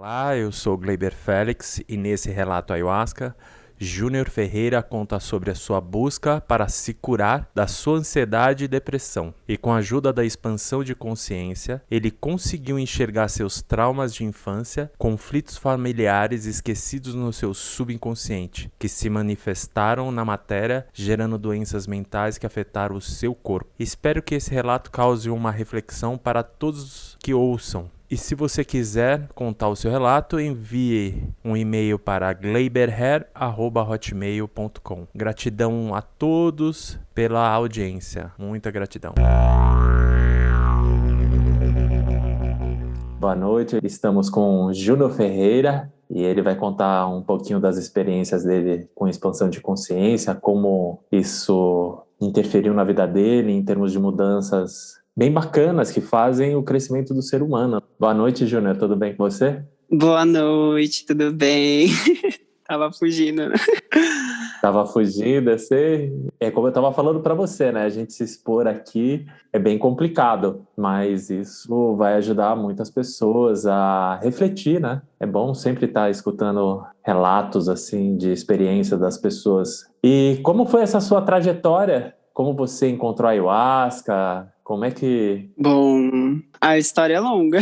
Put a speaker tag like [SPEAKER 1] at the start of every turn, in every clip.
[SPEAKER 1] Olá, eu sou Gleiber Félix e nesse relato Ayahuasca, Júnior Ferreira conta sobre a sua busca para se curar da sua ansiedade e depressão. E com a ajuda da expansão de consciência, ele conseguiu enxergar seus traumas de infância, conflitos familiares esquecidos no seu subconsciente, que se manifestaram na matéria, gerando doenças mentais que afetaram o seu corpo. Espero que esse relato cause uma reflexão para todos que ouçam. E se você quiser contar o seu relato, envie um e-mail para gleiberher@hotmail.com. Gratidão a todos pela audiência. Muita gratidão. Boa noite, estamos com Júnior Ferreira e ele vai contar um pouquinho das experiências dele com expansão de consciência, como isso interferiu na vida dele em termos de mudanças bem bacanas que fazem o crescimento do ser humano. Boa noite, Júnior. Tudo bem com você?
[SPEAKER 2] Boa noite, tudo bem? Tava fugindo, né?
[SPEAKER 1] Tava fugindo, é como eu tava falando para você, né? A gente se expor aqui é bem complicado, mas isso vai ajudar muitas pessoas a refletir, né? É bom sempre estar escutando relatos, assim, de experiência das pessoas. E como foi essa sua trajetória? Como você encontrou a Ayahuasca? Como é que...
[SPEAKER 2] Bom, a história é longa,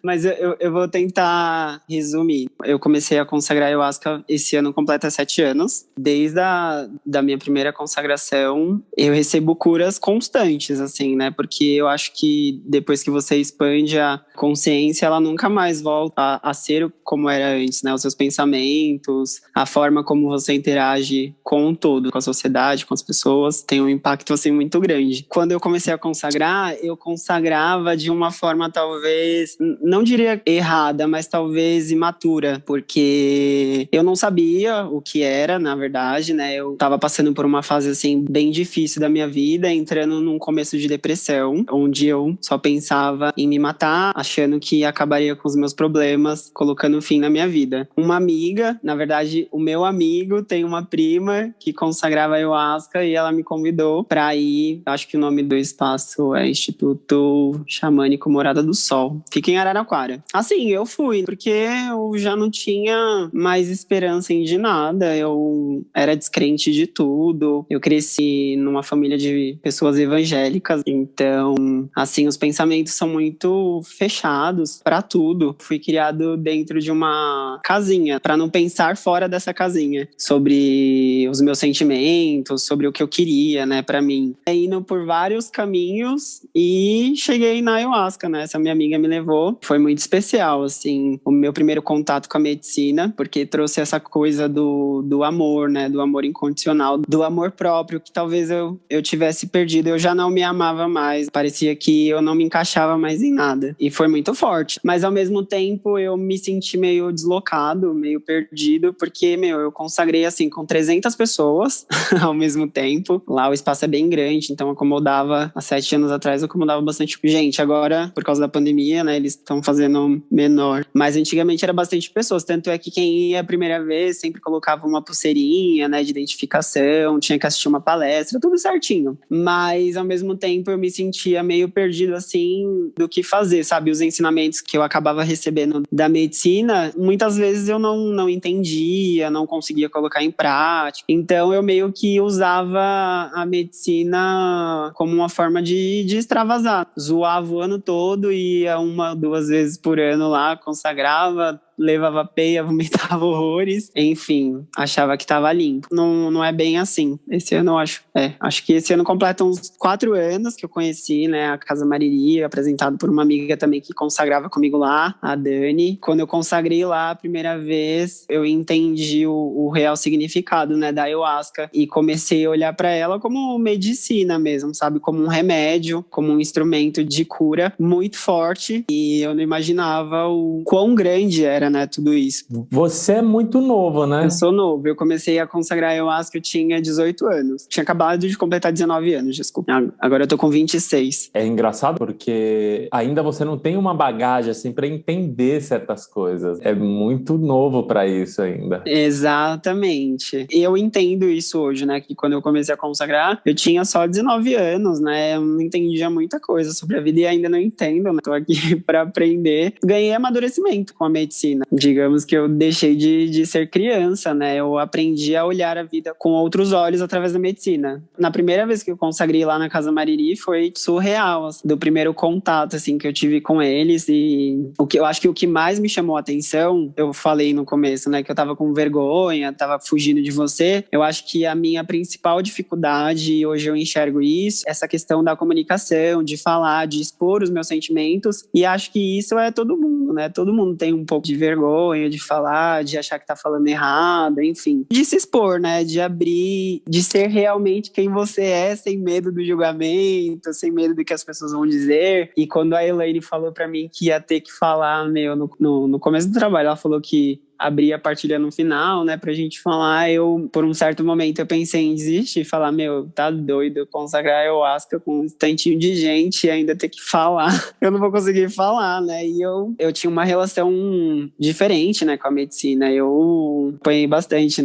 [SPEAKER 2] mas eu vou tentar resumir. Eu comecei a consagrar ayahuasca esse ano, completa 7 anos. Desde da minha primeira consagração, eu recebo curas constantes, assim, né? Porque eu acho que depois que você expande a consciência, ela nunca mais volta a ser como era antes, né? Os seus pensamentos, a forma como você interage com o todo, com a sociedade, com as pessoas, tem um impacto, assim, muito grande. Quando eu comecei a consagrar, eu consagrava de uma forma talvez, não diria errada, mas talvez imatura, porque eu não sabia o que era, na verdade, né? Eu tava passando por uma fase, assim, bem difícil da minha vida, entrando num começo de depressão, onde eu só pensava em me matar, achando que acabaria com os meus problemas, colocando fim na minha vida. Uma amiga, na verdade, o meu amigo tem uma prima que consagrava ayahuasca e ela me convidou pra ir, acho que o nome do espaço é Instituto Xamânico Morada do Sol. Fica em Araraquara. Assim, eu fui, porque eu já não tinha mais esperança de nada. Eu era descrente de tudo. Eu cresci numa família de pessoas evangélicas. Então, assim, os pensamentos são muito fechados para tudo. Fui criado dentro de uma casinha, para não pensar fora dessa casinha. Sobre os meus sentimentos, sobre o que eu queria, né, para mim. Indo por vários caminhos e cheguei na ayahuasca, né? Essa minha amiga me levou. Foi muito especial, assim, o meu primeiro contato com a medicina, porque trouxe essa coisa do amor, né? Do amor incondicional, do amor próprio, que talvez eu tivesse perdido. Eu já não me amava mais. Parecia que eu não me encaixava mais em nada. E foi muito forte. Mas, ao mesmo tempo, eu me senti meio deslocado, meio perdido, porque, eu consagrei, assim, com 300 pessoas ao mesmo tempo. Lá o espaço é bem grande, então acomodava, há 7 anos atrás, eu acomodava bastante gente. Agora, por causa da pandemia, né, eles estão fazendo menor. Mas antigamente era bastante pessoas, tanto é que quem ia a primeira vez sempre colocava uma pulseirinha, né, de identificação, tinha que assistir uma palestra, tudo certinho. Mas, ao mesmo tempo, eu me sentia meio perdido, assim, do que fazer, sabe? Os ensinamentos que eu acabava recebendo da medicina, muitas vezes eu não entendia, não conseguia colocar em prática. Então, eu meio que usava a medicina como uma forma de extravasar. Zoava o ano todo, ia 1, 2 vezes por ano lá, consagrava, levava peia, vomitava horrores. Enfim, achava que tava limpo. Não é bem assim. Esse ano eu acho que esse ano completa uns 4 anos que eu conheci, né, a Casa Mariri, apresentado por uma amiga também que consagrava comigo lá, a Dani. Quando eu consagrei lá a primeira vez, eu entendi o real significado, né, da ayahuasca e comecei a olhar para ela como medicina mesmo, sabe? Como um remédio, como um instrumento de cura muito forte, e eu não imaginava o quão grande era, né, tudo isso.
[SPEAKER 1] Você é muito novo, né?
[SPEAKER 2] Eu sou novo, eu comecei a consagrar ayahuasca, eu tinha 18 anos. Tinha acabado de completar 19 anos, desculpa. Agora eu tô com 26.
[SPEAKER 1] É engraçado porque ainda você não tem uma bagagem assim para entender certas coisas. É muito novo para isso ainda.
[SPEAKER 2] Exatamente. Eu entendo isso hoje, né? Que quando eu comecei a consagrar, eu tinha só 19 anos, né? Eu não entendia muita coisa sobre a vida e ainda não entendo, né? Tô aqui para aprender. Ganhei amadurecimento com a medicina. medicina. Digamos que eu deixei de ser criança, né? Eu aprendi a olhar a vida com outros olhos através da medicina. Na primeira vez que eu consagrei lá na Casa Mariri foi surreal, assim, do primeiro contato, assim, que eu tive com eles. E eu acho que o que mais me chamou a atenção, eu falei no começo, né? Que eu tava com vergonha, tava fugindo de você. Eu acho que a minha principal dificuldade, e hoje eu enxergo isso, essa questão da comunicação, de falar, de expor os meus sentimentos. E acho que isso é todo mundo, né? Todo mundo tem um pouco de vergonha de falar, de achar que tá falando errado, enfim. De se expor, né? De abrir, de ser realmente quem você é, sem medo do julgamento, sem medo do que as pessoas vão dizer. E quando a Elaine falou pra mim que ia ter que falar, no começo do trabalho, ela falou que abrir a partilha no final, né, pra gente falar, por um certo momento, eu pensei em desistir e falar, tá doido, consagrar ayahuasca com um tantinho de gente e ainda ter que falar. Eu não vou conseguir falar, né, e eu tinha uma relação diferente, né, com a medicina. Eu apanhei bastante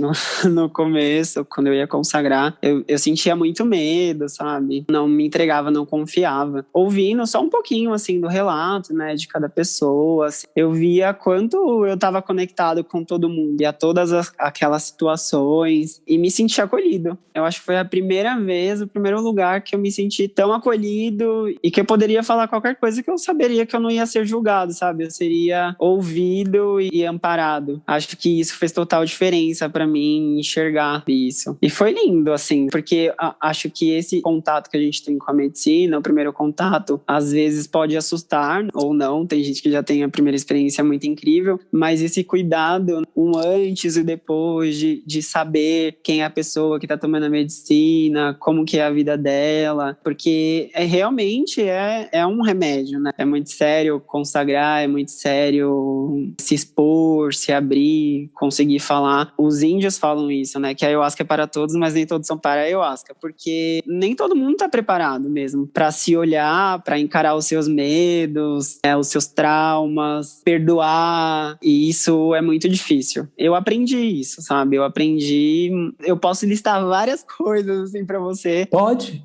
[SPEAKER 2] no começo, quando eu ia consagrar. Eu sentia muito medo, sabe? Não me entregava, não confiava. Ouvindo só um pouquinho, assim, do relato, né, de cada pessoa, assim, eu via quanto eu tava conectado com todo mundo e a todas aquelas situações e me senti acolhido. Eu acho que foi a primeira vez, o primeiro lugar que eu me senti tão acolhido e que eu poderia falar qualquer coisa que eu saberia que eu não ia ser julgado, sabe? Eu seria ouvido e amparado. Acho que isso fez total diferença pra mim enxergar isso. E foi lindo, assim, porque acho que esse contato que a gente tem com a medicina, o primeiro contato, às vezes pode assustar ou não. Tem gente que já tem a primeira experiência muito incrível, mas esse cuidado um antes e depois de saber quem é a pessoa que está tomando a medicina, como que é a vida dela, porque realmente é um remédio, né? É muito sério consagrar, é muito sério se expor, se abrir, conseguir falar. Os índios falam isso, né? Que a ayahuasca é para todos, mas nem todos são para a ayahuasca, porque nem todo mundo está preparado mesmo para se olhar, para encarar os seus medos, os seus traumas, perdoar, e isso é muito difícil. Eu aprendi isso, sabe? Eu posso listar várias coisas assim pra você.
[SPEAKER 1] Pode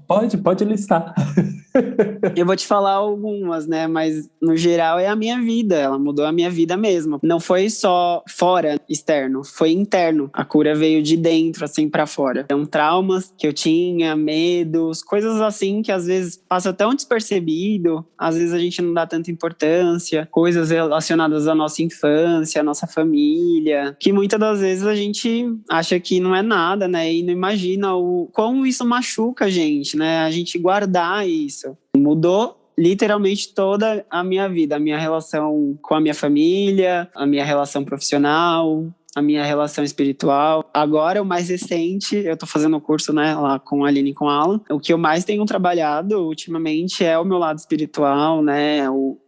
[SPEAKER 1] listar.
[SPEAKER 2] Eu vou te falar algumas, né? Mas no geral é a minha vida. Ela mudou a minha vida mesmo. Não foi só fora, externo, foi interno. A cura veio de dentro, assim, pra fora. Então, traumas que eu tinha, medos, coisas assim que às vezes passa tão despercebido, às vezes a gente não dá tanta importância, coisas relacionadas à nossa infância, à nossa família, que muitas das vezes a gente acha que não é nada, né? E não imagina o como isso machuca a gente, né? A gente guardar isso. Mudou literalmente toda a minha vida, a minha relação com a minha família, a minha relação profissional, a minha relação espiritual. Agora, o mais recente, eu tô fazendo o curso, né, lá com a Aline e com a Alan. O que eu mais tenho trabalhado ultimamente é o meu lado espiritual, né,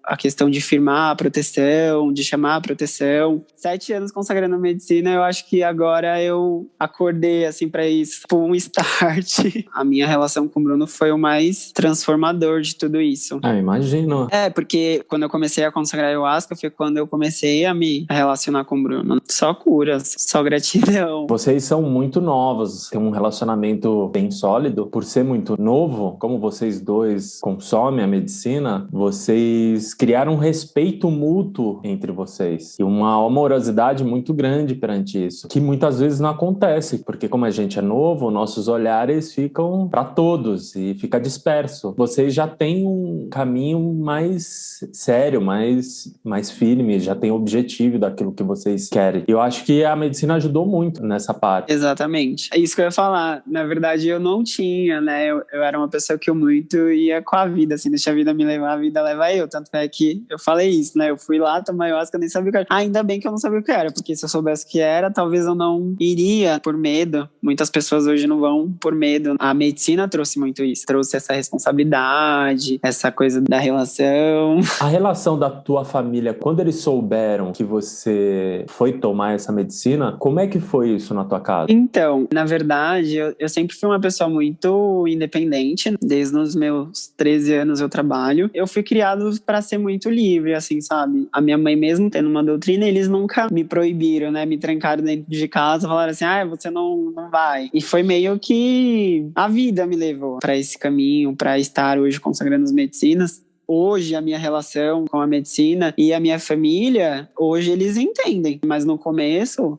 [SPEAKER 2] a questão de firmar a proteção, de chamar a proteção. 7 anos consagrando a medicina, eu acho que agora eu acordei, assim, pra isso. Tipo, um start. A minha relação com o Bruno foi o mais transformador de tudo isso.
[SPEAKER 1] Imagino.
[SPEAKER 2] Porque quando eu comecei a consagrar ayahuasca, foi quando eu comecei a me relacionar com o Bruno. Só curas, só gratidão.
[SPEAKER 1] Vocês são muito novos, têm um relacionamento bem sólido. Por ser muito novo, como vocês dois consomem a medicina, vocês criaram um respeito mútuo entre vocês e uma amorosidade muito grande perante isso, que muitas vezes não acontece, porque como a gente é novo, nossos olhares ficam para todos e fica disperso. Vocês já têm um caminho mais sério, mais firme, já tem objetivo daquilo que vocês querem. Eu acho que a medicina ajudou muito nessa parte.
[SPEAKER 2] Exatamente. É isso que eu ia falar. Na verdade, eu não tinha, né? Eu era uma pessoa que eu muito ia com a vida, assim, deixa a vida me levar, a vida leva eu. Tanto é que eu falei isso, né? Eu fui lá tomar ayahuasca, nem sabia o que era. Ainda bem que eu não sabia o que era, porque se eu soubesse o que era, talvez eu não iria por medo. Muitas pessoas hoje não vão por medo. A medicina trouxe muito isso. Trouxe essa responsabilidade, essa coisa da relação.
[SPEAKER 1] A relação da tua família, quando eles souberam que você foi tomar essa medicina, como é que foi isso na tua casa?
[SPEAKER 2] Então, na verdade, eu sempre fui uma pessoa muito independente. Desde os meus 13 anos eu trabalho. Eu fui criado para ser muito livre, assim, sabe? A minha mãe mesmo tendo uma doutrina, eles nunca me proibiram, né? Me trancaram dentro de casa, falaram assim, você não vai. E foi meio que a vida me levou para esse caminho, para estar hoje consagrando as medicinas. hoje a minha relação com a medicina e a minha família, hoje eles entendem, mas no começo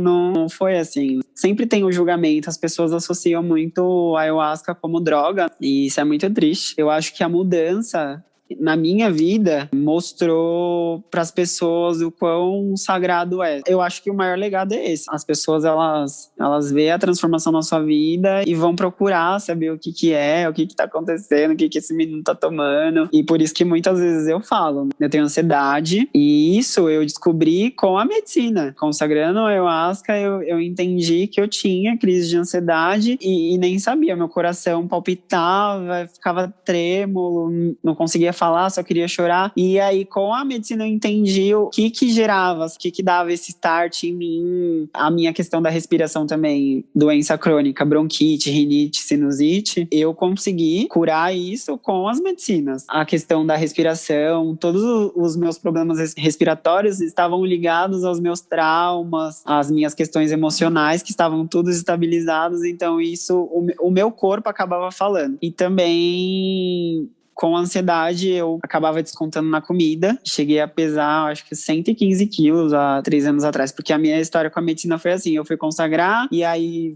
[SPEAKER 2] não foi assim. Sempre tem o julgamento, as pessoas associam muito a ayahuasca como droga e isso é muito triste. Eu acho que a mudança na minha vida mostrou para as pessoas o quão sagrado é. Eu acho que o maior legado é esse. As pessoas, elas veem a transformação na sua vida e vão procurar saber o que é, o que tá acontecendo, o que esse menino tá tomando. E por isso que muitas vezes eu falo, eu tenho ansiedade e isso eu descobri com a medicina. Consagrando a ayahuasca, eu entendi que eu tinha crise de ansiedade e nem sabia. Meu coração palpitava, ficava trêmulo, não conseguia falar, só queria chorar. E aí, com a medicina, eu entendi o que gerava, o que dava esse start em mim. A minha questão da respiração também, doença crônica, bronquite, rinite, sinusite, eu consegui curar isso com as medicinas. A questão da respiração, todos os meus problemas respiratórios estavam ligados aos meus traumas, às minhas questões emocionais, que estavam todos estabilizados. Então, isso, o meu corpo acabava falando. E também, com a ansiedade, eu acabava descontando na comida. Cheguei a pesar, acho que 115 quilos há 3 anos atrás, porque a minha história com a medicina foi assim, eu fui consagrar e aí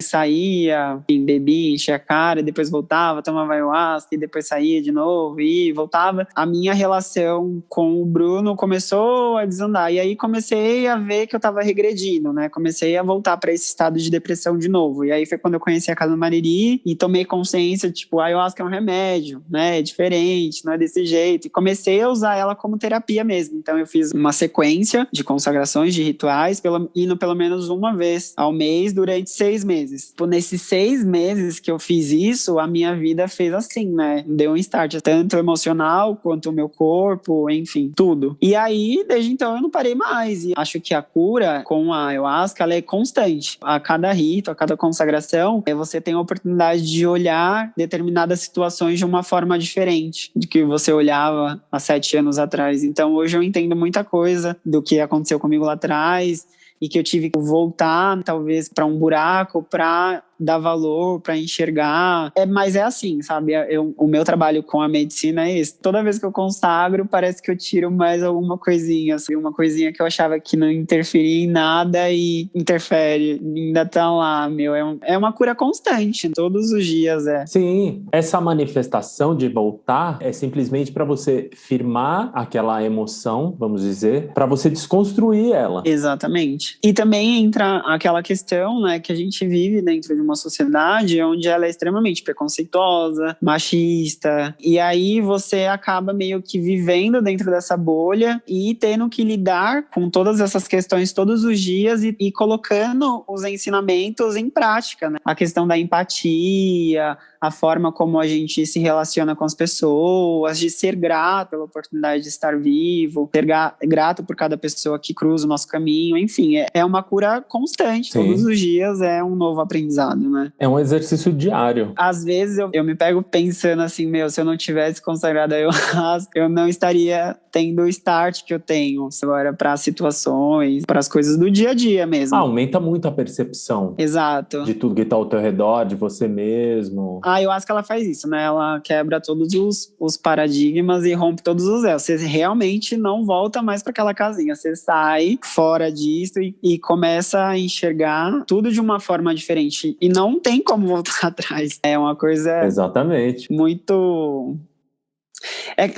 [SPEAKER 2] saía, enfim, bebia, enchia a cara, depois voltava, tomava ayahuasca e depois saía de novo e voltava. A minha relação com o Bruno começou a desandar e aí comecei a ver que eu tava regredindo, né? Comecei a voltar para esse estado de depressão de novo. E aí foi quando eu conheci a Casa Mariri e tomei consciência, tipo, a ayahuasca é um remédio, né? É diferente, não é desse jeito. E comecei a usar ela como terapia mesmo. Então eu fiz uma sequência de consagrações, de rituais, indo pelo menos uma vez ao mês durante 6 meses. Nesses 6 meses que eu fiz isso, a minha vida fez assim, né? Deu um start, tanto emocional quanto o meu corpo, enfim, tudo. E aí, desde então, eu não parei mais. E acho que a cura com a ayahuasca, ela é constante. A cada rito, a cada consagração, você tem a oportunidade de olhar determinadas situações de uma forma diferente do que você olhava há 7 anos atrás. Então, hoje eu entendo muita coisa do que aconteceu comigo lá atrás e que eu tive que voltar, talvez, para um buraco, para dar valor, para enxergar. Mas é assim, sabe? O meu trabalho com a medicina é esse. Toda vez que eu consagro, parece que eu tiro mais alguma coisinha, assim, uma coisinha que eu achava que não interferia em nada e interfere, ainda tá lá, meu. É uma cura constante, todos os dias é.
[SPEAKER 1] Sim, essa manifestação de voltar é simplesmente para você firmar aquela emoção, vamos dizer, para você desconstruir ela.
[SPEAKER 2] Exatamente. E também entra aquela questão, né, que a gente vive dentro de uma sociedade onde ela é extremamente preconceituosa, machista, e aí você acaba meio que vivendo dentro dessa bolha e tendo que lidar com todas essas questões todos os dias e colocando os ensinamentos em prática, né? A questão da empatia, a forma como a gente se relaciona com as pessoas, de ser grato pela oportunidade de estar vivo, ser grato por cada pessoa que cruza o nosso caminho, enfim, é uma cura constante. Sim. Todos os dias é um novo aprendizado, né?
[SPEAKER 1] É um exercício diário.
[SPEAKER 2] Às vezes eu me pego pensando assim, se eu não tivesse consagrado a ayahuasca, eu não estaria tendo o start que eu tenho agora para situações, para as coisas do dia a dia mesmo.
[SPEAKER 1] Aumenta muito a percepção.
[SPEAKER 2] Exato.
[SPEAKER 1] De tudo que está ao teu redor, de você mesmo.
[SPEAKER 2] A ayahuasca, ela faz isso, né? Ela quebra todos os paradigmas e rompe todos os véus. Você realmente não volta mais para aquela casinha. Você sai fora disso e começa a enxergar tudo de uma forma diferente. E não tem como voltar atrás. É uma coisa...
[SPEAKER 1] Exatamente.
[SPEAKER 2] Muito...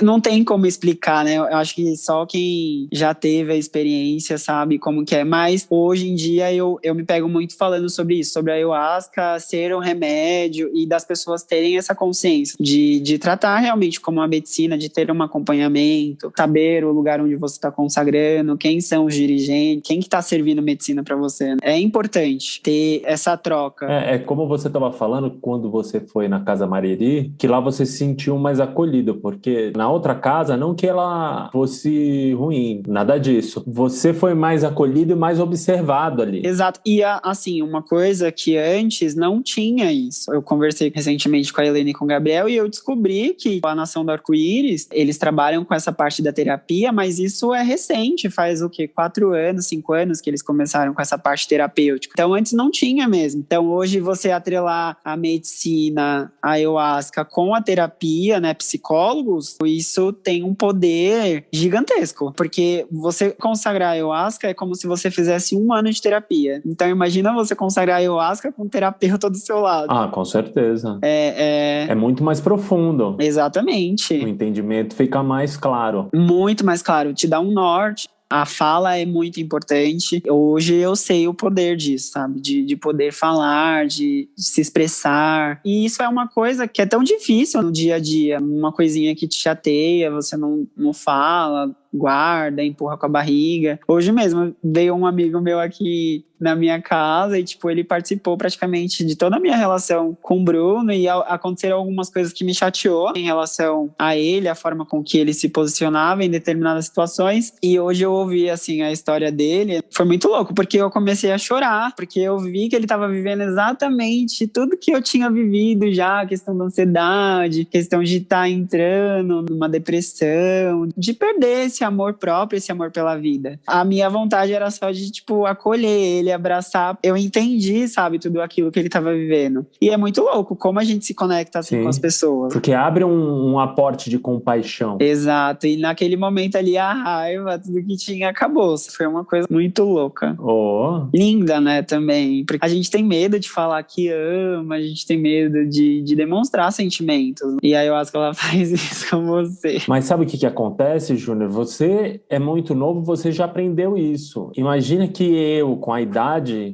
[SPEAKER 2] não tem como explicar, né? Eu acho que só quem já teve a experiência sabe como que é. Mas hoje em dia eu me pego muito falando sobre isso, sobre a ayahuasca ser um remédio e das pessoas terem essa consciência de tratar realmente como uma medicina, de ter um acompanhamento, saber o lugar onde você está consagrando, quem são os dirigentes, quem que está servindo medicina para você. É importante ter essa troca.
[SPEAKER 1] É como você estava falando quando você foi na Casa Mariri, que lá você se sentiu mais acolhido, porque na outra casa, não que ela fosse ruim, nada disso. Você foi mais acolhido e mais observado ali.
[SPEAKER 2] Exato. E, assim, uma coisa que antes não tinha isso. Eu conversei recentemente com a Helene e com o Gabriel e eu descobri que a Nação do Arco-Íris, eles trabalham com essa parte da terapia, mas isso é recente, faz o quê? 4 anos, 5 anos que eles começaram com essa parte terapêutica. Então, antes não tinha mesmo. Então, hoje você atrelar a medicina, a ayahuasca com a terapia, né, psicólogos, isso tem um poder gigantesco, porque você consagrar a ayahuasca é como se você fizesse 1 ano de terapia. Então, imagina você consagrar a ayahuasca com um terapeuta do seu lado.
[SPEAKER 1] Ah, com certeza. É muito mais profundo.
[SPEAKER 2] Exatamente.
[SPEAKER 1] O entendimento fica mais claro.
[SPEAKER 2] Muito mais claro, te dá um norte. A fala é muito importante. Hoje eu sei o poder disso, sabe? De poder falar, de se expressar. E isso é uma coisa que é tão difícil no dia a dia. Uma coisinha que te chateia, você não fala, guarda, empurra com a barriga. Hoje mesmo veio um amigo meu aqui na minha casa e, tipo, ele participou praticamente de toda a minha relação com o Bruno e aconteceram algumas coisas que me chateou em relação a ele, a forma com que ele se posicionava em determinadas situações. E hoje eu ouvi, assim, a história dele. Foi muito louco, porque eu comecei a chorar, porque eu vi que ele estava vivendo exatamente tudo que eu tinha vivido já, questão da ansiedade, questão de estar entrando numa depressão, de perder esse amor próprio, esse amor pela vida. A minha vontade era só de, tipo, acolher ele, abraçar. Eu entendi, sabe, tudo aquilo que ele estava vivendo. E é muito louco como a gente se conecta assim
[SPEAKER 1] Sim,
[SPEAKER 2] com as pessoas.
[SPEAKER 1] Porque abre um aporte de compaixão.
[SPEAKER 2] Exato. E naquele momento ali, a raiva, tudo que tinha acabou. Foi uma coisa muito louca.
[SPEAKER 1] Oh.
[SPEAKER 2] Linda, né, também. Porque a gente tem medo de falar que ama, a gente tem medo de demonstrar sentimentos. E a ayahuasca, ela faz isso com você.
[SPEAKER 1] Mas sabe o que acontece, Júnior? Você é muito novo, você já aprendeu isso. Imagina que eu, com a idade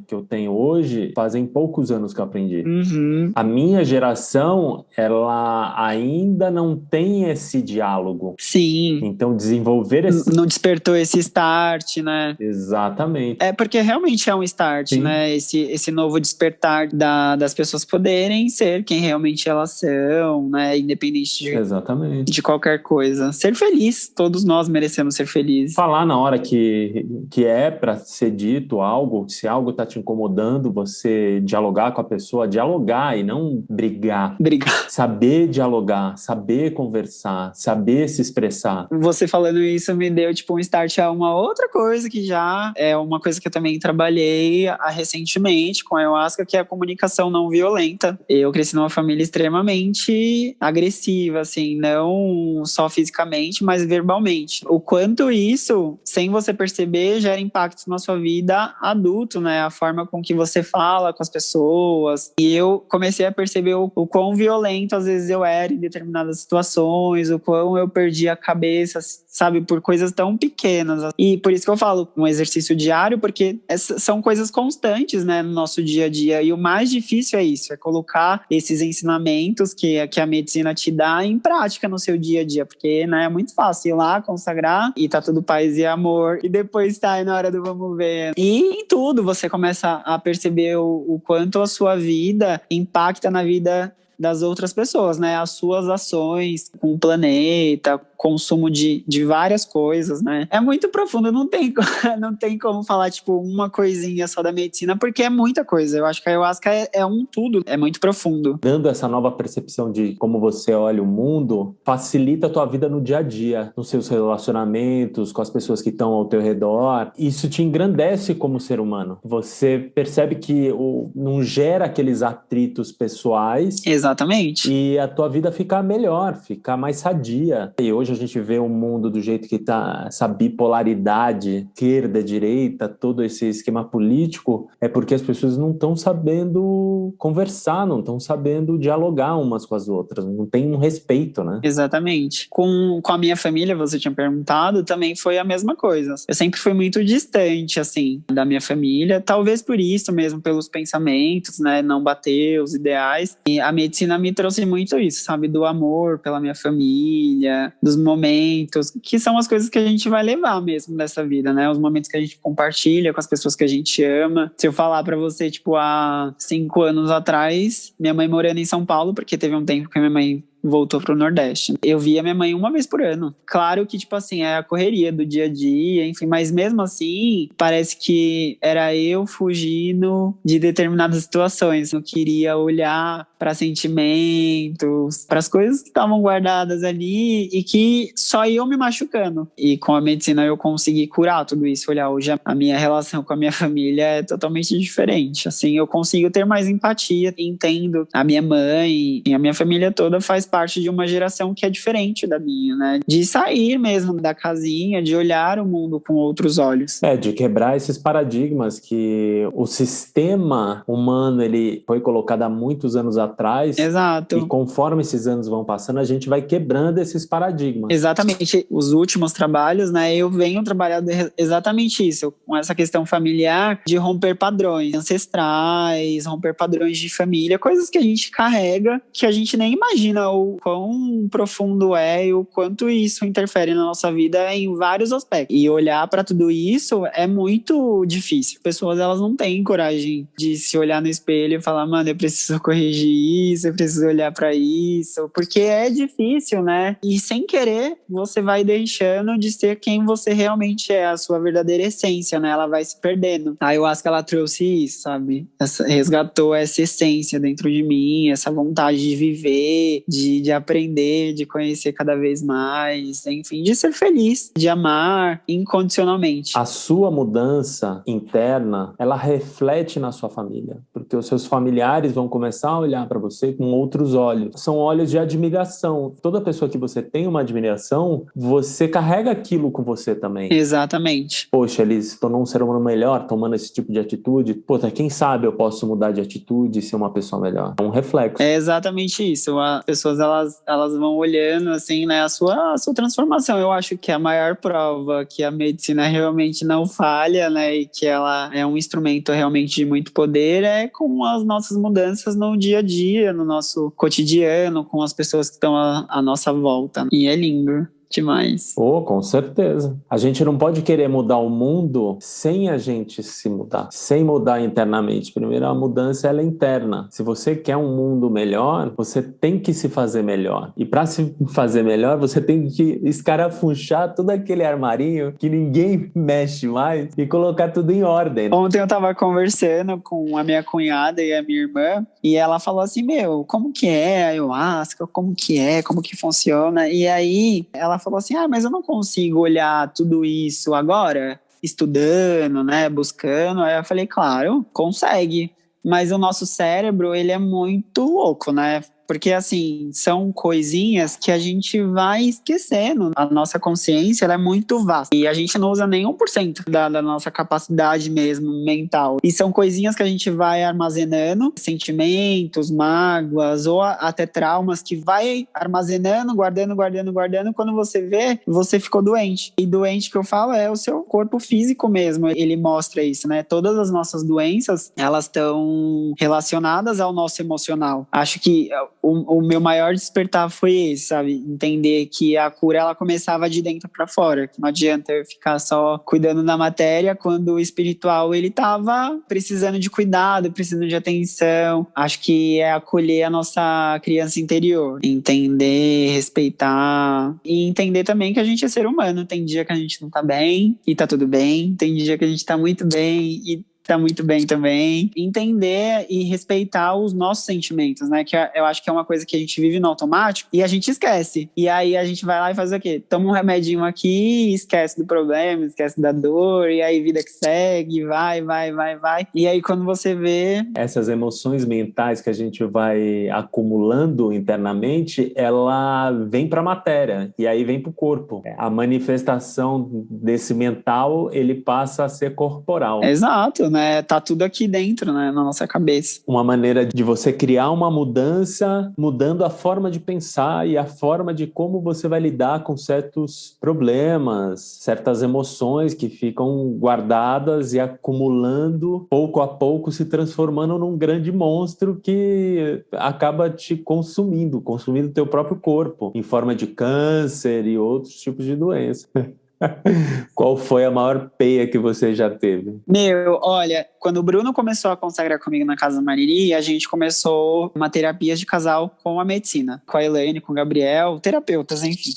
[SPEAKER 1] que eu tenho hoje, fazem poucos anos que eu aprendi.
[SPEAKER 2] Uhum.
[SPEAKER 1] A minha geração, ela ainda não tem esse diálogo.
[SPEAKER 2] Sim.
[SPEAKER 1] Então, desenvolver esse...
[SPEAKER 2] Não despertou esse start, né?
[SPEAKER 1] Exatamente.
[SPEAKER 2] É porque realmente é um start,
[SPEAKER 1] Sim.
[SPEAKER 2] né? Esse novo despertar das pessoas poderem ser quem realmente elas são, né? Independente
[SPEAKER 1] Exatamente.
[SPEAKER 2] de qualquer coisa. Ser feliz. Todos nós merecemos ser felizes.
[SPEAKER 1] Falar na hora que é para ser dito algo, se algo tá te incomodando, você dialogar com a pessoa, dialogar e não brigar.
[SPEAKER 2] Brigar.
[SPEAKER 1] Saber dialogar, saber conversar, saber se expressar.
[SPEAKER 2] Você falando isso me deu tipo um start a uma outra coisa que já é uma coisa que eu também trabalhei recentemente com a ayahuasca, que é a comunicação não violenta. Eu cresci numa família extremamente agressiva, assim, não só fisicamente, mas verbalmente. O quanto isso, sem você perceber, gera impactos na sua vida adulto, né? A forma com que você fala com as pessoas. E eu comecei a perceber o quão violento às vezes eu era em determinadas situações, o quão eu perdi a cabeça, sabe, por coisas tão pequenas. E por isso que eu falo, um exercício diário, porque são coisas constantes, né, no nosso dia a dia. E o mais difícil é isso, é colocar esses ensinamentos que a medicina te dá em prática no seu dia a dia, porque, né, é muito fácil ir lá, consagrar, e tá tudo paz e amor, e depois tá aí na hora do vamos ver. E em tudo você começa a perceber o quanto a sua vida impacta na vida das outras pessoas, né? As suas ações com o planeta, consumo de várias coisas, né? É muito profundo, não tem como falar, tipo, uma coisinha só da medicina, porque é muita coisa. Eu acho que a ayahuasca é um tudo, é muito profundo.
[SPEAKER 1] Dando essa nova percepção de como você olha o mundo, facilita a tua vida no dia a dia, nos seus relacionamentos, com as pessoas que estão ao teu redor. Isso te engrandece como ser humano. Você percebe que não gera aqueles atritos pessoais.
[SPEAKER 2] Exatamente.
[SPEAKER 1] E a tua vida fica melhor, fica mais sadia. E hoje a gente vê o mundo do jeito que tá, essa bipolaridade, esquerda, direita, todo esse esquema político, é porque as pessoas não estão sabendo conversar, não estão sabendo dialogar umas com as outras, não tem um respeito, né?
[SPEAKER 2] Exatamente. Com a minha família, você tinha perguntado, também foi a mesma coisa. Eu sempre fui muito distante, assim, da minha família, talvez por isso mesmo, pelos pensamentos, né, não bater os ideais. E a medicina me trouxe muito isso, sabe, do amor pela minha família, dos momentos, que são as coisas que a gente vai levar mesmo dessa vida, né? Os momentos que a gente compartilha com as pessoas que a gente ama. Se eu falar pra você, tipo, há 5 anos atrás, minha mãe morando em São Paulo, porque teve um tempo que minha mãe voltou pro Nordeste. Eu via minha mãe uma vez por ano. Claro que, tipo assim, é a correria do dia a dia, enfim, mas mesmo assim, parece que era eu fugindo de determinadas situações. Eu queria olhar para sentimentos, para as coisas que estavam guardadas ali e que só iam me machucando. E com a medicina eu consegui curar tudo isso. Olhar hoje a minha relação com a minha família é totalmente diferente. Assim, eu consigo ter mais empatia, entendo a minha mãe e a minha família toda faz parte de uma geração que é diferente da minha, né? De sair mesmo da casinha, de olhar o mundo com outros olhos.
[SPEAKER 1] De quebrar esses paradigmas que o sistema humano ele foi colocado há muitos anos atrás.
[SPEAKER 2] Exato.
[SPEAKER 1] E conforme esses anos vão passando, a gente vai quebrando esses paradigmas.
[SPEAKER 2] Exatamente. Os últimos trabalhos, né, eu venho trabalhando exatamente isso, com essa questão familiar de romper padrões ancestrais, romper padrões de família, coisas que a gente carrega, que a gente nem imagina o quão profundo é e o quanto isso interfere na nossa vida em vários aspectos. E olhar para tudo isso é muito difícil. Pessoas, elas não têm coragem de se olhar no espelho e falar, mano, eu preciso corrigir isso, eu preciso olhar para isso, porque é difícil, né? E sem querer, você vai deixando de ser quem você realmente é, a sua verdadeira essência, né? Ela vai se perdendo. A ayahuasca, ela trouxe isso, sabe? Resgatou essa essência dentro de mim, essa vontade de viver, de aprender, de conhecer cada vez mais, enfim, de ser feliz, de amar incondicionalmente.
[SPEAKER 1] A sua mudança interna, ela reflete na sua família, porque os seus familiares vão começar a olhar para você com outros olhos. São olhos de admiração. Toda pessoa que você tem uma admiração, você carrega aquilo com você também.
[SPEAKER 2] Exatamente.
[SPEAKER 1] Poxa, ele se tornou um ser humano melhor tomando esse tipo de atitude. Puta, quem sabe eu posso mudar de atitude e ser uma pessoa melhor. É um reflexo.
[SPEAKER 2] É exatamente isso. As pessoas, elas vão olhando, assim, né, a sua transformação. Eu acho que a maior prova que a medicina realmente não falha, né, e que ela é um instrumento realmente de muito poder é com as nossas mudanças no dia a dia, no nosso cotidiano, com as pessoas que estão à nossa volta. E é lindo demais.
[SPEAKER 1] Com certeza. A gente não pode querer mudar o mundo sem a gente se mudar, sem mudar internamente. Primeiro, a mudança ela é interna. Se você quer um mundo melhor, você tem que se fazer melhor. E para se fazer melhor, você tem que escarafunchar todo aquele armarinho que ninguém mexe mais e colocar tudo em ordem.
[SPEAKER 2] Ontem eu tava conversando com a minha cunhada e a minha irmã e ela falou assim, como que é a ayahuasca? Como que funciona? E aí ela falou assim, mas eu não consigo olhar tudo isso agora, estudando, né, buscando. Aí eu falei, claro, consegue. Mas o nosso cérebro, ele é muito louco, né? Porque, assim, são coisinhas que a gente vai esquecendo. A nossa consciência, ela é muito vasta. E a gente não usa nem 1% da nossa capacidade mesmo mental. E são coisinhas que a gente vai armazenando, sentimentos, mágoas ou até traumas que vai armazenando, guardando. Quando você vê, você ficou doente. E doente que eu falo é o seu corpo físico mesmo. Ele mostra isso, né? Todas as nossas doenças, elas estão relacionadas ao nosso emocional. Acho que o meu maior despertar foi esse, sabe? Entender que a cura, ela começava de dentro para fora. Que não adianta eu ficar só cuidando da matéria quando o espiritual, ele tava precisando de cuidado, precisando de atenção. Acho que é acolher a nossa criança interior. Entender, respeitar. E entender também que a gente é ser humano. Tem dia que a gente não tá bem e tá tudo bem. Tem dia que a gente tá muito bem e tá muito bem também. Entender e respeitar os nossos sentimentos, né? Que eu acho que é uma coisa que a gente vive no automático e a gente esquece. E aí a gente vai lá e faz o quê? Toma um remedinho aqui, esquece do problema, esquece da dor, e aí vida que segue, vai. E aí quando você vê...
[SPEAKER 1] Essas emoções mentais que a gente vai acumulando internamente, ela vem pra matéria e aí vem pro corpo. A manifestação desse mental, ele passa a ser corporal.
[SPEAKER 2] Exato, né? Tá tudo aqui dentro, né? Na nossa cabeça.
[SPEAKER 1] Uma maneira de você criar uma mudança, mudando a forma de pensar e a forma de como você vai lidar com certos problemas, certas emoções que ficam guardadas e acumulando, pouco a pouco se transformando num grande monstro que acaba te consumindo o teu próprio corpo, em forma de câncer e outros tipos de doença.
[SPEAKER 3] Qual foi a maior peia que você já teve?
[SPEAKER 2] Meu, olha, quando o Bruno começou a consagrar comigo na Casa Mariri, a gente começou uma terapia de casal com a medicina, com a Elaine, com o Gabriel, terapeutas, enfim.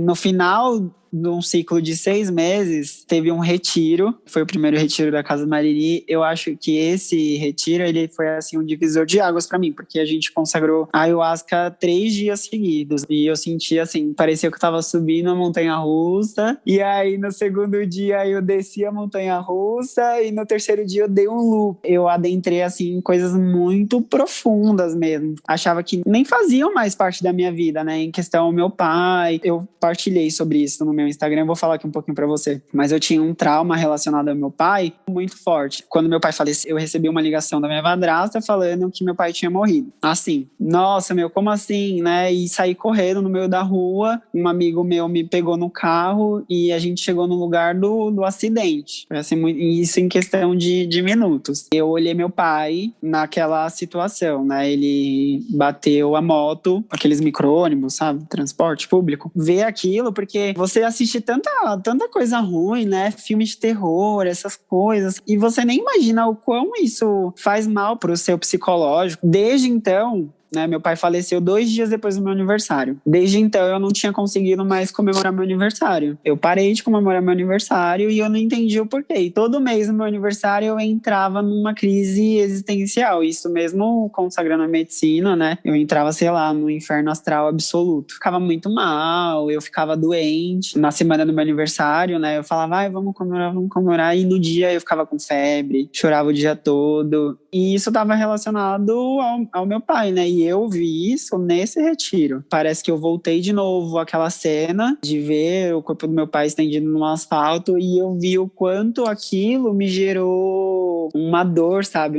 [SPEAKER 2] No final de um ciclo de 6 meses, teve um retiro, foi o primeiro retiro da Casa Mariri. Eu acho que esse retiro, ele foi assim um divisor de águas para mim, porque a gente consagrou a ayahuasca 3 dias seguidos, e eu sentia assim, parecia que eu tava subindo a montanha-russa, e aí no segundo dia eu desci a montanha-russa, e no terceiro dia eu dei um loop. Eu adentrei assim em coisas muito profundas mesmo. Achava que nem faziam mais parte da minha vida, né? Em questão ao meu pai, eu partilhei sobre isso no meu Instagram, vou falar aqui um pouquinho pra você. Mas eu tinha um trauma relacionado ao meu pai muito forte. Quando meu pai faleceu, eu recebi uma ligação da minha madrasta falando que meu pai tinha morrido. Assim, nossa, meu, como assim, né? E saí correndo no meio da rua, um amigo meu me pegou no carro e a gente chegou no lugar do acidente. Foi assim, isso em questão de minutos. Eu olhei meu pai naquela situação, né? Ele bateu a moto, aqueles micro-ônibus, sabe? Transporte público. Ver aquilo, porque você assiste tanta coisa ruim, né? Filme de terror, essas coisas, e você nem imagina o quão isso faz mal pro seu psicológico. Desde então, né, meu pai faleceu 2 dias depois do meu aniversário. Desde então, eu não tinha conseguido mais comemorar meu aniversário. Eu parei de comemorar meu aniversário e eu não entendi o porquê. E todo mês no meu aniversário, eu entrava numa crise existencial. Isso mesmo consagrando a medicina, né? Eu entrava, sei lá, no inferno astral absoluto. Ficava muito mal, eu ficava doente. Na semana do meu aniversário, né, eu falava, ai, vamos comemorar, vamos comemorar. E no dia eu ficava com febre, chorava o dia todo. E isso estava relacionado ao meu pai, né? E eu vi isso nesse retiro. Parece que eu voltei de novo àquela cena de ver o corpo do meu pai estendido no asfalto e eu vi o quanto aquilo me gerou uma dor, sabe?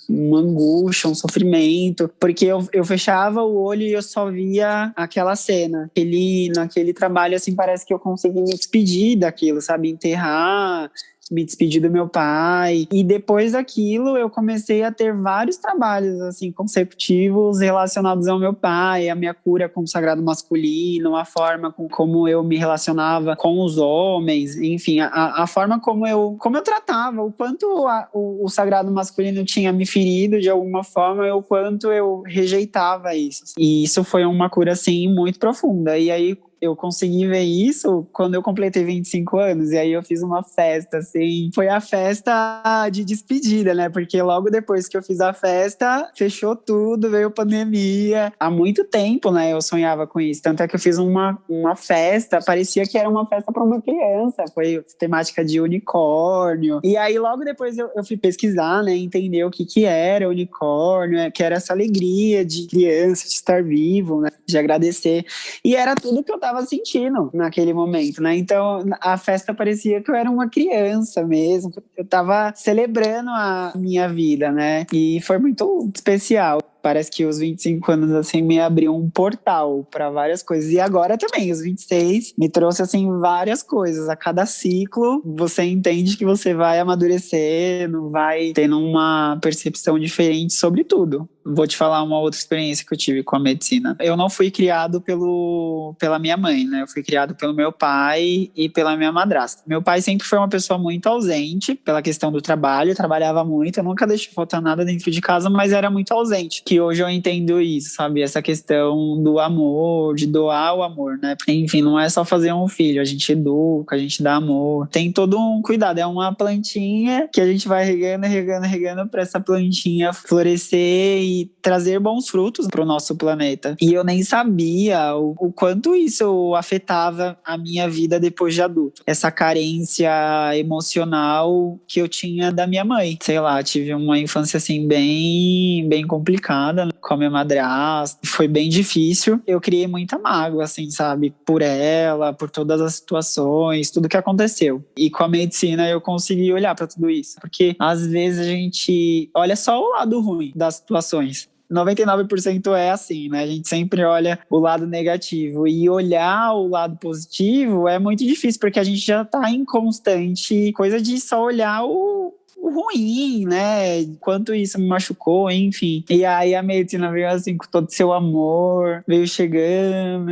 [SPEAKER 2] Uma angústia, um sofrimento. Porque eu fechava o olho e eu só via aquela cena. Naquele trabalho, assim, parece que eu consegui me despedir daquilo, sabe? Enterrar, me despedi do meu pai. E depois daquilo, eu comecei a ter vários trabalhos, assim, consecutivos relacionados ao meu pai, a minha cura com o sagrado masculino, a forma como eu me relacionava com os homens, enfim, a forma como eu tratava, o quanto o sagrado masculino tinha me ferido de alguma forma, e o quanto eu rejeitava isso. E isso foi uma cura, assim, muito profunda. E aí, eu consegui ver isso quando eu completei 25 anos. E aí eu fiz uma festa, assim. Foi a festa de despedida, né? Porque logo depois que eu fiz a festa, fechou tudo, veio pandemia. Há muito tempo, né? Eu sonhava com isso. Tanto é que eu fiz uma festa, parecia que era uma festa para uma criança. Foi temática de unicórnio. E aí logo depois eu fui pesquisar, né? Entender o que era unicórnio, que era essa alegria de criança, de estar vivo, né? De agradecer. E era tudo que eu tava sentindo naquele momento, né? Então, a festa parecia que eu era uma criança mesmo. Eu tava celebrando a minha vida, né? E foi muito especial. Parece que os 25 anos, assim, me abriu um portal para várias coisas. E agora também, os 26, me trouxe, assim, várias coisas. A cada ciclo, você entende que você vai amadurecendo, vai tendo uma percepção diferente sobre tudo. Vou te falar uma outra experiência que eu tive com a medicina. Eu não fui criado pela minha mãe, né? Eu fui criado pelo meu pai e pela minha madrasta. Meu pai sempre foi uma pessoa muito ausente pela questão do trabalho, trabalhava muito, eu nunca deixei faltar nada dentro de casa, mas era muito ausente. Que hoje eu entendo isso, sabe? Essa questão do amor, de doar o amor, né? Enfim, não é só fazer um filho, a gente educa, a gente dá amor. Tem todo um cuidado, é uma plantinha que a gente vai regando para essa plantinha florescer e trazer bons frutos para o nosso planeta. E eu nem sabia o quanto isso afetava a minha vida depois de adulto. Essa carência emocional que eu tinha da minha mãe. Sei lá, tive uma infância assim bem complicada, né, com a minha madrasta. Foi bem difícil. Eu criei muita mágoa, assim, sabe? Por ela, por todas as situações, tudo que aconteceu. E com a medicina eu consegui olhar para tudo isso. Porque às vezes a gente olha só o lado ruim das situações. 99% é assim, né? A gente sempre olha o lado negativo. E olhar o lado positivo é muito difícil, porque a gente já tá em constante coisa de só olhar o ruim, né? Quanto isso me machucou, enfim. E aí a medicina veio assim com todo o seu amor, veio chegando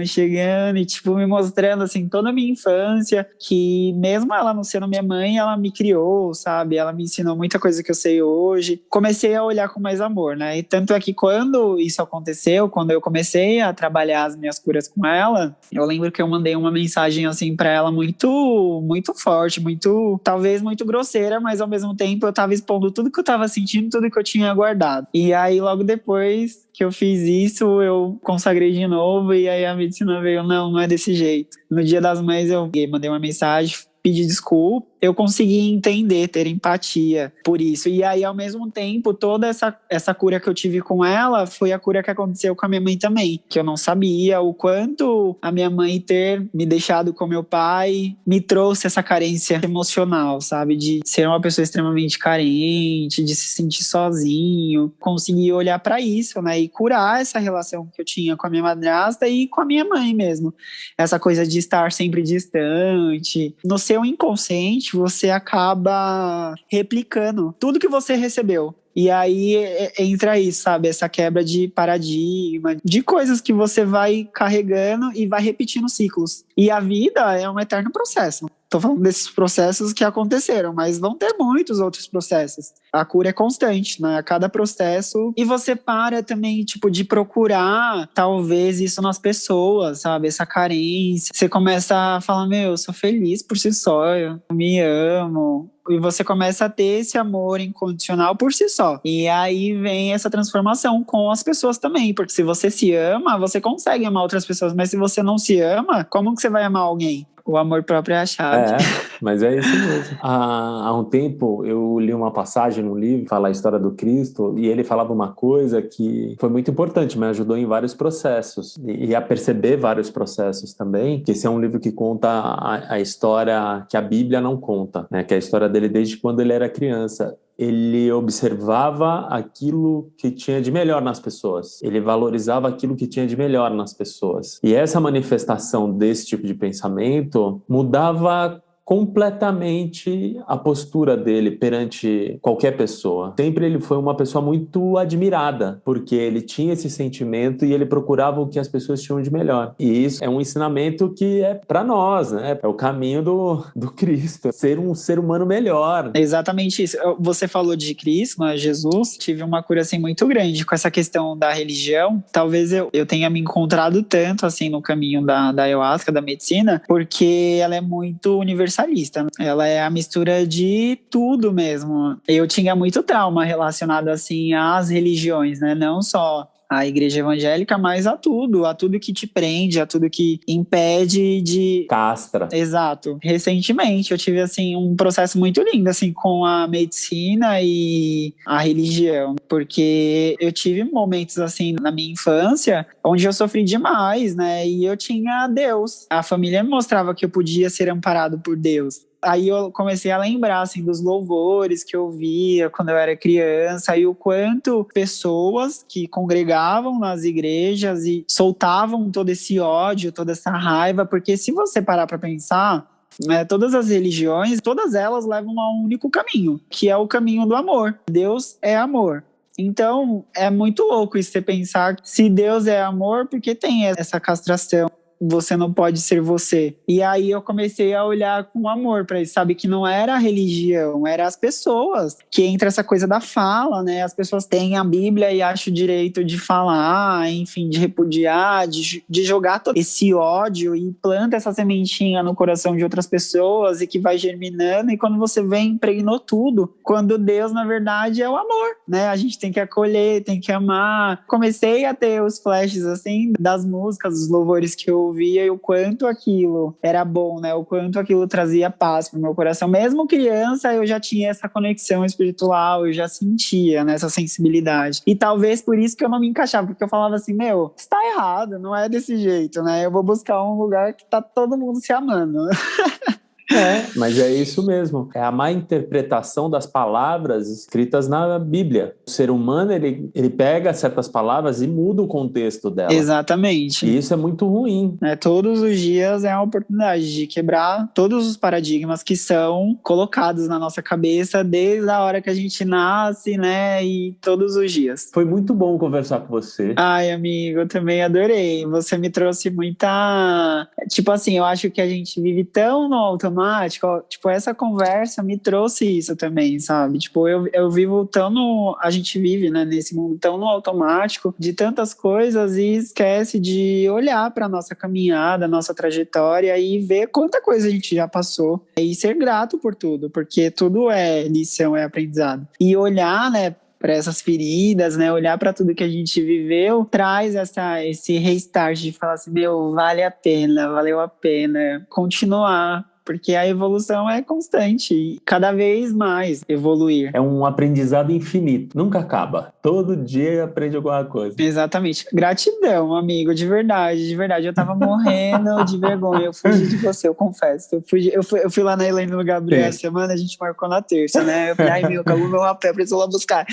[SPEAKER 2] e tipo me mostrando assim toda a minha infância, que mesmo ela não sendo minha mãe, ela me criou, sabe? Ela me ensinou muita coisa que eu sei hoje. Comecei a olhar com mais amor, né? E tanto é que quando isso aconteceu, quando eu comecei a trabalhar as minhas curas com ela, eu lembro que eu mandei uma mensagem assim pra ela muito, muito forte, muito, talvez muito grosseira, mas ao mesmo tempo eu tava expondo tudo que eu tava sentindo, tudo que eu tinha guardado. E aí logo depois que eu fiz isso, eu consagrei de novo e aí a medicina veio, não é desse jeito. No Dia das Mães eu mandei uma mensagem, pedi desculpa, eu consegui entender, ter empatia por isso. E aí, ao mesmo tempo, toda essa cura que eu tive com ela foi a cura que aconteceu com a minha mãe também. Que eu não sabia o quanto a minha mãe ter me deixado com meu pai me trouxe essa carência emocional, sabe? De ser uma pessoa extremamente carente, de se sentir sozinho. Consegui olhar para isso, né? E curar essa relação que eu tinha com a minha madrasta e com a minha mãe mesmo. Essa coisa de estar sempre distante. No seu inconsciente, você acaba replicando tudo que você recebeu. E aí entra isso, sabe? Essa quebra de paradigma, de coisas que você vai carregando e vai repetindo ciclos. E a vida é um eterno processo. Tô falando desses processos que aconteceram, mas vão ter muitos outros processos. A cura é constante, né? A cada processo. E você para também, tipo, de procurar, talvez, isso nas pessoas, sabe? Essa carência. Você começa a falar, eu sou feliz por si só, eu me amo. E você começa a ter esse amor incondicional por si só. E aí vem essa transformação com as pessoas também. Porque se você se ama, você consegue amar outras pessoas. Mas se você não se ama, como que você vai amar alguém? O amor próprio é a chave.
[SPEAKER 3] Mas é isso mesmo. Há um tempo eu li uma passagem num livro, fala a história do Cristo, e ele falava uma coisa que foi muito importante, me ajudou em vários processos e a perceber vários processos também, que esse é um livro que conta a história que a Bíblia não conta, né? Que é a história dele desde quando ele era criança. Ele observava aquilo que tinha de melhor nas pessoas. Ele valorizava aquilo que tinha de melhor nas pessoas. E essa manifestação desse tipo de pensamento mudava completamente a postura dele perante qualquer pessoa. Sempre ele foi uma pessoa muito admirada, porque ele tinha esse sentimento e ele procurava o que as pessoas tinham de melhor. E isso é um ensinamento que é para nós, né? É o caminho do Cristo, ser um ser humano melhor.
[SPEAKER 2] É exatamente isso. Você falou de Cristo, né, Jesus. Tive uma cura assim muito grande com essa questão da religião. Talvez eu tenha me encontrado tanto assim no caminho da ayahuasca, da medicina, porque ela é muito universalista. Ela é a mistura de tudo mesmo. Eu tinha muito trauma relacionado assim às religiões, né? Não só a igreja evangélica, mas a tudo que te prende, a tudo que impede de...
[SPEAKER 3] Castra.
[SPEAKER 2] Exato. Recentemente eu tive, assim, um processo muito lindo, assim, com a medicina e a religião, porque eu tive momentos, assim, na minha infância, onde eu sofri demais, né, e eu tinha Deus. A família me mostrava que eu podia ser amparado por Deus. Aí eu comecei a lembrar, assim, dos louvores que eu via quando eu era criança e o quanto pessoas que congregavam nas igrejas e soltavam todo esse ódio, toda essa raiva, porque se você parar para pensar, todas as religiões, todas elas levam a um único caminho, que é o caminho do amor. Deus é amor. Então, é muito louco isso, você pensar que se Deus é amor, por que tem essa castração? Você não pode ser você. E aí eu comecei a olhar com amor para isso, sabe? Que não era a religião, era as pessoas. Que entra essa coisa da fala, né? As pessoas têm a Bíblia e acham o direito de falar, enfim, de repudiar, de jogar todo esse ódio e planta essa sementinha no coração de outras pessoas e que vai germinando. E quando você vê, impregnou tudo. Quando Deus, na verdade, é o amor, né? A gente tem que acolher, tem que amar. Comecei a ter os flashes, assim, das músicas, dos louvores que eu ouvia e o quanto aquilo era bom, né? O quanto aquilo trazia paz pro meu coração. Mesmo criança, eu já tinha essa conexão espiritual, eu já sentia, né, essa sensibilidade. E talvez por isso que eu não me encaixava, porque eu falava assim, está errado, não é desse jeito, né? Eu vou buscar um lugar que tá todo mundo se amando.
[SPEAKER 3] Mas é isso mesmo. É a má interpretação das palavras escritas na Bíblia. O ser humano, ele pega certas palavras e muda o contexto dela.
[SPEAKER 2] Exatamente.
[SPEAKER 3] E isso é muito ruim.
[SPEAKER 2] Todos os dias é a oportunidade de quebrar todos os paradigmas que são colocados na nossa cabeça desde a hora que a gente nasce, né? E todos os dias.
[SPEAKER 3] Foi muito bom conversar com você.
[SPEAKER 2] Ai, amigo, eu também adorei. Você me trouxe muita... Tipo assim, eu acho que a gente vive tão no automático. Tipo, essa conversa me trouxe isso também, sabe? Tipo, eu vivo tão no... A gente vive, né, nesse mundo tão no automático de tantas coisas e esquece de olhar para nossa caminhada, nossa trajetória e ver quanta coisa a gente já passou e ser grato por tudo, porque tudo é lição, é aprendizado. E olhar, né, para essas feridas, né, olhar para tudo que a gente viveu, traz esse restart de falar assim, meu, vale a pena, valeu a pena continuar. Porque a evolução é constante e cada vez mais evoluir.
[SPEAKER 3] É um aprendizado infinito, nunca acaba. Todo dia aprende alguma coisa.
[SPEAKER 2] Exatamente. Gratidão, amigo, de verdade, de verdade. Eu tava morrendo de vergonha. Eu fugi de você, eu confesso. Eu fui lá na Helena no Gabriel essa semana, a gente marcou na terça, né? Eu falei, ai meu, acabou meu rapé, preciso lá buscar.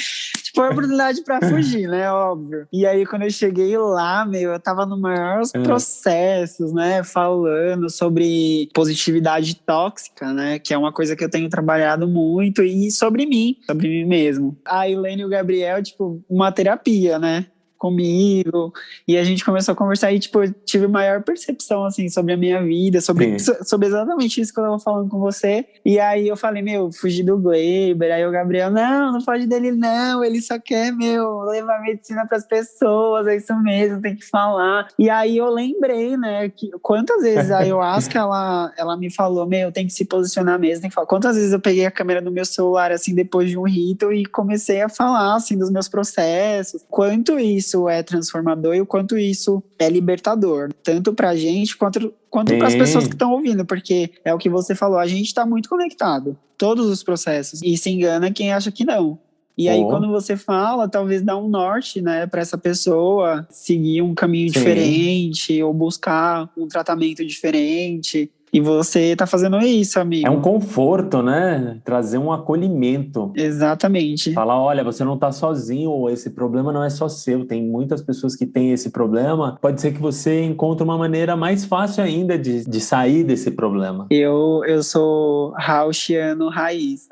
[SPEAKER 2] Tipo, a oportunidade pra fugir, né? Óbvio. E aí, quando eu cheguei lá, meu, eu tava nos maiores processos, né? Falando sobre positividade tóxica, né? Que é uma coisa que eu tenho trabalhado muito e sobre mim mesmo. A Helene e o Gabriel, tipo, uma terapia, né? Comigo, e a gente começou a conversar e, tipo, eu tive maior percepção, assim, sobre a minha vida, sobre exatamente isso que eu tava falando com você, e aí eu falei, meu, fugi do Gleiber, aí o Gabriel, não foge dele não, ele só quer, meu, levar medicina pras pessoas, é isso mesmo, tem que falar, e aí eu lembrei, né, que quantas vezes a ayahuasca, ela me falou, meu, tem que se posicionar mesmo, tem que falar, quantas vezes eu peguei a câmera do meu celular, assim, depois de um rito e comecei a falar, assim, dos meus processos, quanto isso é transformador e o quanto isso é libertador, tanto pra gente quanto para as pessoas que estão ouvindo, porque é o que você falou, a gente está muito conectado, todos os processos, e se engana quem acha que não. E aí, quando você fala, talvez dá um norte, né, para essa pessoa seguir um caminho diferente ou buscar um tratamento diferente. E você tá fazendo isso, amigo.
[SPEAKER 3] É um conforto, né? Trazer um acolhimento.
[SPEAKER 2] Exatamente.
[SPEAKER 3] Falar, olha, você não tá sozinho, esse problema não é só seu, tem muitas pessoas que têm esse problema. Pode ser que você encontre uma maneira mais fácil ainda de sair desse problema.
[SPEAKER 2] Eu sou Rauchiano raiz.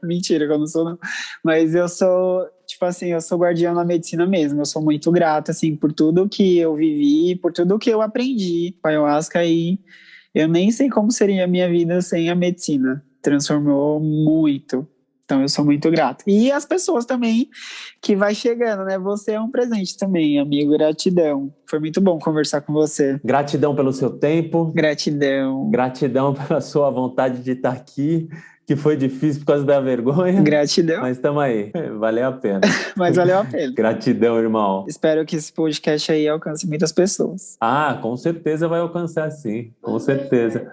[SPEAKER 2] Mentira, que eu não sou, não. Mas eu sou... Tipo assim, eu sou guardião na medicina mesmo. Eu sou muito grato, assim, por tudo que eu vivi, por tudo que eu aprendi com a ayahuasca e... Eu nem sei como seria a minha vida sem a medicina. Transformou muito. Então eu sou muito grato. E as pessoas também que vai chegando, né? Você é um presente também, amigo. Gratidão. Foi muito bom conversar com você.
[SPEAKER 3] Gratidão pelo seu tempo.
[SPEAKER 2] Gratidão.
[SPEAKER 3] Gratidão pela sua vontade de estar aqui, que foi difícil por causa da vergonha.
[SPEAKER 2] Gratidão.
[SPEAKER 3] Mas estamos aí. Valeu a pena.
[SPEAKER 2] Mas valeu a pena.
[SPEAKER 3] Gratidão, irmão.
[SPEAKER 2] Espero que esse podcast aí alcance muitas pessoas.
[SPEAKER 3] Ah, com certeza vai alcançar, sim. Com certeza.